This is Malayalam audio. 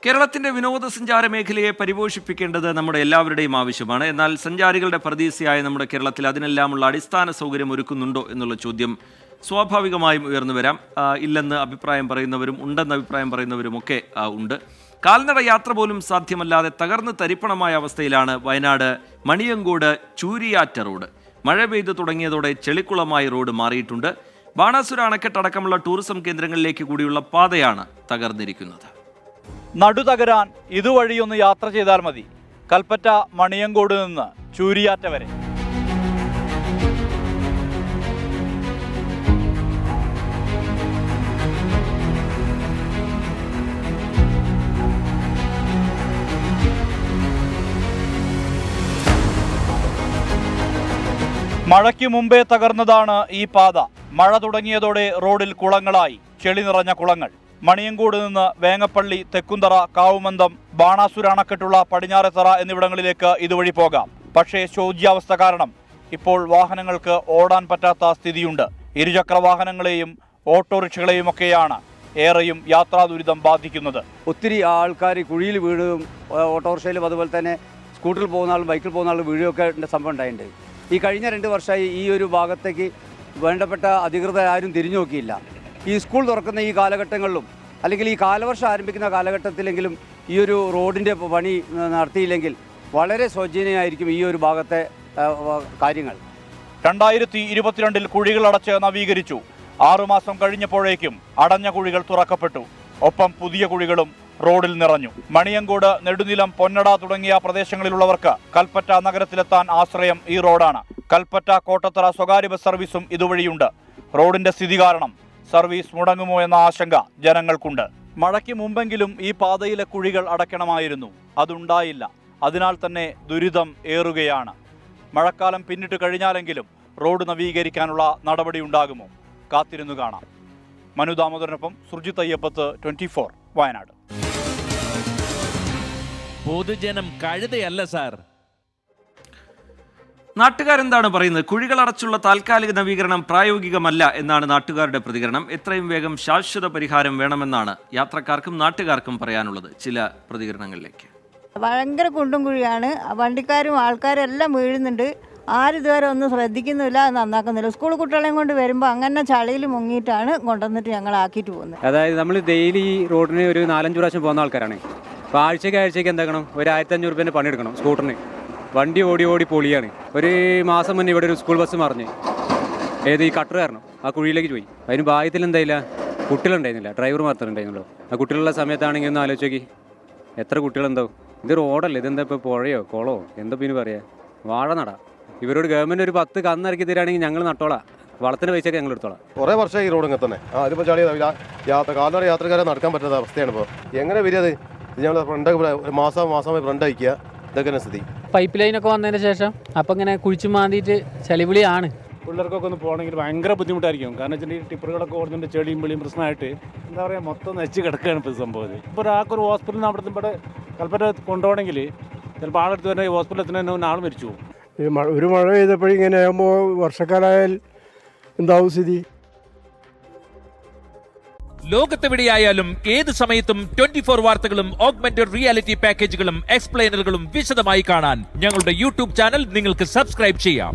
കേരളത്തിന്റെ വിനോദസഞ്ചാര മേഖലയെ പരിപോഷിപ്പിക്കേണ്ടത് നമ്മുടെ എല്ലാവരുടെയും ആവശ്യമാണ്. എന്നാൽ സഞ്ചാരികളുടെ പ്രതീക്ഷയായ നമ്മുടെ കേരളത്തിൽ അതിനെല്ലാമുള്ള അടിസ്ഥാന സൗകര്യം ഒരുക്കുന്നുണ്ടോ എന്നുള്ള ചോദ്യം സ്വാഭാവികമായും ഉയർന്നു വരാം. ഇല്ലെന്ന് അഭിപ്രായം പറയുന്നവരും ഉണ്ടെന്ന് അഭിപ്രായം പറയുന്നവരുമൊക്കെ ഉണ്ട്. കാൽനട യാത്ര പോലും സാധ്യമല്ലാതെ തകർന്ന് തരിപ്പണമായ അവസ്ഥയിലാണ് വയനാട് മണിയങ്കോട് ചൂരിയാറ്റ റോഡ്. മഴ പെയ്തു തുടങ്ങിയതോടെ ചെളിക്കുളമായി റോഡ് മാറിയിട്ടുണ്ട്. ബാണാസുര അണക്കെട്ടടക്കമുള്ള ടൂറിസം കേന്ദ്രങ്ങളിലേക്ക് കൂടിയുള്ള പാതയാണ് തകർന്നിരിക്കുന്നത്. നടുതകരാൻ ഇതുവഴിയൊന്ന് യാത്ര ചെയ്താൽ മതി. കൽപ്പറ്റ മണിയങ്കോട് നിന്ന് ചൂരിയാറ്റ വരെ. മഴയ്ക്ക് മുമ്പേ തകർന്നതാണ് ഈ പാത. മഴ തുടങ്ങിയതോടെ റോഡിൽ കുളങ്ങളായി, ചെളി നിറഞ്ഞ കുളങ്ങൾ. മണിയങ്കോട് നിന്ന് വേങ്ങപ്പള്ളി, തെക്കുന്തറ, കാവുമന്തം, ബാണാസുര അണക്കെട്ടുള്ള പടിഞ്ഞാറെത്തറ എന്നിവിടങ്ങളിലേക്ക് ഇതുവഴി പോകാം. പക്ഷേ ശോച്യാവസ്ഥ കാരണം ഇപ്പോൾ വാഹനങ്ങൾക്ക് ഓടാൻ പറ്റാത്ത സ്ഥിതിയുണ്ട്. ഇരുചക്ര വാഹനങ്ങളെയും ഓട്ടോറിക്ഷകളെയും ഒക്കെയാണ് ഏറെയും യാത്രാ ദുരിതം ബാധിക്കുന്നത്. ഒത്തിരി ആൾക്കാർ കുഴിയിൽ വീഴുകയും ഓട്ടോറിക്ഷയിലും അതുപോലെ തന്നെ സ്കൂട്ടറിൽ പോകുന്ന ആളും ബൈക്കിൽ പോകുന്ന ആളും വീഴുകയൊക്കെ സംഭവം ഉണ്ടായിട്ടുണ്ട്. ഈ കഴിഞ്ഞ 2 വർഷമായി ഈ ഒരു ഭാഗത്തേക്ക് വേണ്ടപ്പെട്ട അധികൃതർ ആരും തിരിഞ്ഞു നോക്കിയില്ല. ഈ സ്കൂൾ തുറക്കുന്ന ഈ കാലഘട്ടങ്ങളിലും അല്ലെങ്കിൽ ഈ കാലവർഷം ആരംഭിക്കുന്ന കാലഘട്ടത്തിലെങ്കിലും ഈ ഒരു റോഡിൻ്റെ പണി നടത്തിയില്ലെങ്കിൽ വളരെ ശോചനീയമായിരിക്കും ഈ ഒരു ഭാഗത്തെ കാര്യങ്ങൾ. 2022 കുഴികൾ അടച്ച് നവീകരിച്ചു. 6 മാസം കഴിഞ്ഞപ്പോഴേക്കും അടഞ്ഞ കുഴികൾ തുറക്കപ്പെട്ടു. ഒപ്പം പുതിയ കുഴികളും റോഡിൽ നിറഞ്ഞു. മണിയങ്കോട്, നെടുനിലം, പൊന്നട തുടങ്ങിയ പ്രദേശങ്ങളിലുള്ളവർക്ക് കൽപ്പറ്റ നഗരത്തിലെത്താൻ ആശ്രയം ഈ റോഡാണ്. കൽപ്പറ്റ കോട്ടത്തറ സ്വകാര്യ ബസ് സർവീസും ഇതുവഴിയുണ്ട്. റോഡിന്റെ സ്ഥിതി കാരണം സർവീസ് മുടങ്ങുമോ എന്ന ആശങ്ക ജനങ്ങൾക്കുണ്ട്. മഴയ്ക്ക് മുമ്പെങ്കിലും ഈ പാതയിലെ കുഴികൾ അടയ്ക്കണമായിരുന്നു. അതുണ്ടായില്ല. അതിനാൽ തന്നെ ദുരിതം ഏറുകയാണ്. മഴക്കാലം പിന്നിട്ട് കഴിഞ്ഞാലെങ്കിലും റോഡ് നവീകരിക്കാനുള്ള നടപടി ഉണ്ടാകുമോ? കാത്തിരുന്നു കാണാം. മനു ദാമോദരനൊപ്പം സുർജിത് അയ്യപ്പത്ത്, 24 വയനാട്. പൊതുജനം കഴുതയല്ല സാർ. നാട്ടുകാരെന്താണ് പറയുന്നത്? കുഴികളടച്ചുള്ള താൽക്കാലിക നവീകരണം പ്രായോഗികമല്ല എന്നാണ് നാട്ടുകാരുടെ പ്രതികരണം. എത്രയും വേഗം ശാശ്വത പരിഹാരം വേണമെന്നാണ് യാത്രക്കാർക്കും നാട്ടുകാർക്കും പറയാനുള്ളത്. ചില പ്രതികരണങ്ങളിലേക്ക്. ഭയങ്കര കുണ്ടും കുഴിയാണ്. വണ്ടിക്കാരും ആൾക്കാരും എല്ലാം വീഴുന്നുണ്ട്. ആരും ഇതുവരെ ഒന്നും ശ്രദ്ധിക്കുന്നില്ല, നന്നാക്കുന്നില്ല. സ്കൂൾ കുട്ടികളെയും കൊണ്ട് വരുമ്പോൾ അങ്ങനെ ചളിയിൽ മുങ്ങിയിട്ടാണ് കൊണ്ടുവന്നിട്ട് ഞങ്ങൾ ആക്കിയിട്ട് പോകുന്നത്. അതായത് നമ്മൾ ഡെയിലി റോഡിന് ഒരു 4-5 പ്രാവശ്യം പോകുന്ന ആൾക്കാരാണ്. അപ്പോൾ ആഴ്ചയ്ക്ക് എന്താക്കണം, ഒരു 1500 രൂപേൻ്റെ പണിയെടുക്കണം സ്കൂട്ടറിന്. വണ്ടി ഓടി പൊളിയാണ്. ഒരു മാസം മുന്നേ ഇവിടെ ഒരു സ്കൂൾ ബസ് മറിഞ്ഞ് ഈ കട്ടർ കാരണം ആ കുഴിയിലേക്ക് പോയി. അതിന് ഭാഗ്യത്തിൽ എന്തായില്ല, കുട്ടികളുണ്ടായിരുന്നില്ല, ഡ്രൈവർ മാത്രമേ ഉണ്ടായിരുന്നുള്ളൂ. ആ കുട്ടികളുള്ള സമയത്താണെങ്കിൽ ഒന്ന് ആലോചിച്ച് നോക്കി, എത്ര കുട്ടികളുണ്ടാവും. ഇത് റോഡല്ലേ, ഇതെന്താ ഇപ്പോൾ പുഴയോ കുളമോ എന്താ പിന്നെ പറയാ, വാഴ നട. ഇവരോട് ഗവൺമെൻറ് ഒരു 10 കന്നിറക്കി തരാണെങ്കിൽ ഞങ്ങൾ നട്ടോളാം, വളത്തിന് പൈസയൊക്കെ ഞങ്ങൾ എടുത്തോളാം. കുറേ വർഷമായി ഈ റോഡ് ഇങ്ങനെ തന്നെ. അതിപ്പോൾ ചളി കാൽനട യാത്രക്കാരെ നടക്കാൻ പറ്റാത്ത അവസ്ഥയാണ്. ഇപ്പോൾ എങ്ങനെ വരിക? ഞങ്ങൾ ഫ്രണ്ട് മാസമായി ഫ്രണ്ട് അയക്കുക, ഇതൊക്കെ സ്ഥിതി. പൈപ്പ് ലൈനൊക്കെ വന്നതിന് ശേഷം അപ്പം ഇങ്ങനെ കുഴിച്ചു മാന്തിയിട്ട് ചളിവിളിയാണ്. പിള്ളേർക്കൊക്കെ ഒന്ന് പോകണമെങ്കിൽ ഭയങ്കര ബുദ്ധിമുട്ടായിരിക്കും. കാരണം വെച്ചിട്ടുണ്ടെങ്കിൽ ടിപ്പറുകളൊക്കെ ഓടുന്നുണ്ട്, ചെളിയും വെളിയും പ്രശ്നമായിട്ട് എന്താ പറയുക, മൊത്തം നശിച്ച് കിടക്കുകയാണ് ഇപ്പോൾ സംഭവം. ഇപ്പോൾ ഒരാൾക്കൊരു ഹോസ്പിറ്റലിൽ നിന്ന് ഇവിടെ കൽപ്പറ്റ കൊണ്ടുപോകണമെങ്കിൽ ചിലപ്പോൾ ആളെടുത്ത് തന്നെ ഹോസ്പിറ്റലിൽ എത്തുന്ന ആൾ മരിച്ചു പോകും. ഒരു മഴ പെയ്തപ്പോഴും ഇങ്ങനെ ആകുമ്പോൾ വർഷക്കാലമായാൽ എന്താവും സ്ഥിതി? ലോകത്തെവിടെയായാലും ഏത് സമയത്തും 24 വാർത്തകളും ഓഗ്മെന്റഡ് റിയാലിറ്റി പാക്കേജുകളും എക്സ്പ്ലെയിനറുകളും വിശദമായി കാണാൻ ഞങ്ങളുടെ യൂട്യൂബ് ചാനൽ നിങ്ങൾക്ക് സബ്സ്ക്രൈബ് ചെയ്യാം.